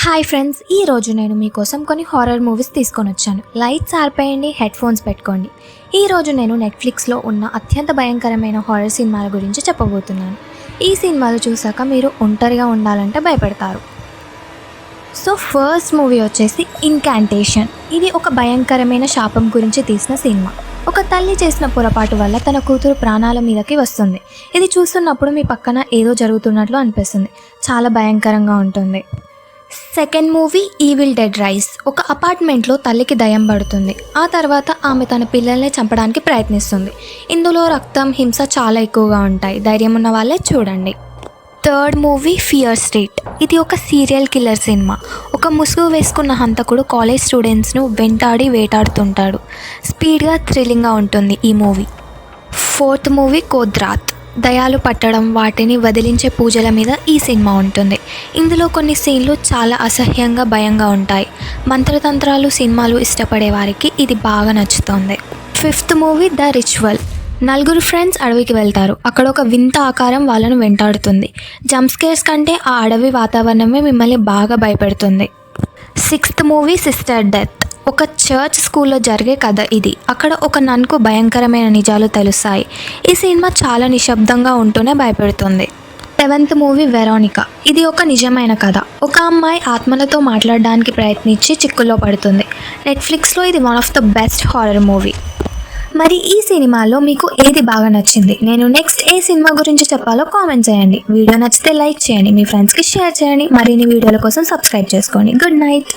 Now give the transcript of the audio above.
Hi friends, ఈరోజు నేను మీకోసం కొన్ని హారర్ మూవీస్ తీసుకొని వచ్చాను. లైట్స్ ఆర్పేయండి, హెడ్ ఫోన్స్ పెట్టుకోండి. ఈరోజు నేను నెట్ఫ్లిక్స్లో ఉన్న అత్యంత భయంకరమైన హారర్ సినిమాల గురించి చెప్పబోతున్నాను. ఈ సినిమాలు చూసాక మీరు ఒంటరిగా ఉండాలంటే భయపడతారు. సో ఫస్ట్ మూవీ వచ్చేసి ఇన్కాంటేషన్. ఇది ఒక భయంకరమైన శాపం గురించి తీసిన సినిమా. ఒక తల్లి చేసిన పొరపాటు వల్ల తన కూతురు ప్రాణాల మీదకి వస్తుంది. ఇది చూస్తున్నప్పుడు మీ పక్కన ఏదో జరుగుతున్నట్లు అనిపిస్తుంది. చాలా భయంకరంగా ఉంటుంది. Second movie evil dead rice. ఒక అపార్ట్మెంట్లో తల్లికి దయ్యం పడుతుంది. ఆ తర్వాత ఆమె తన పిల్లల్ని చంపడానికి ప్రయత్నిస్తుంది. ఇందులో రక్తం, హింస చాలా ఎక్కువగా ఉంటాయి. ధైర్యం ఉన్న వాళ్ళే చూడండి. Third movie fear street. ఇది ఒక సీరియల్ కిల్లర్ సినిమా. ఒక ముసుగు వేసుకున్న హంతకుడు కాలేజ్ స్టూడెంట్స్ను వెంటాడి వేటాడుతుంటాడు. స్పీడ్గా, థ్రిల్లింగ్గా ఉంటుంది ఈ మూవీ. ఫోర్త్ మూవీ కోద్రాత్. దయాలు పట్టడం, వాటిని వదిలించే పూజల మీద ఈ సినిమా ఉంటుంది. ఇందులో కొన్ని సీన్లు చాలా అసహ్యంగా, భయంగా ఉంటాయి. మంత్రతంత్రాలు సినిమాలు ఇష్టపడే వారికి ఇది బాగా నచ్చుతుంది. Fifth movie the ritual. నలుగురు ఫ్రెండ్స్ అడవికి వెళ్తారు. అక్కడ ఒక వింత ఆకారం వాళ్ళను వెంటాడుతుంది. జంప్స్కేర్స్ కంటే ఆ అడవి వాతావరణమే మిమ్మల్ని బాగా భయపెడుతుంది. Sixth movie sister death. ఒక చర్చ్ స్కూల్లో జరిగే కథ ఇది. అక్కడ ఒక నన్కు భయంకరమైన నిజాలు తెలుస్తాయి. ఈ సినిమా చాలా నిశ్శబ్దంగా ఉంటూనే భయపెడుతుంది. Seventh movie Veronica. ఇది ఒక నిజమైన కథ. ఒక అమ్మాయి ఆత్మలతో మాట్లాడడానికి ప్రయత్నించి చిక్కుల్లో పడుతుంది. నెట్ఫ్లిక్స్లో ఇది one of the best horror movie. మరి ఈ సినిమాలో మీకు ఏది బాగా నచ్చింది? నేను నెక్స్ట్ ఏ సినిమా గురించి చెప్పాలో కామెంట్ చేయండి. వీడియో నచ్చితే లైక్ చేయండి, మీ ఫ్రెండ్స్కి షేర్ చేయండి. మరిన్ని వీడియోల కోసం సబ్స్క్రైబ్ చేసుకోండి. Good night.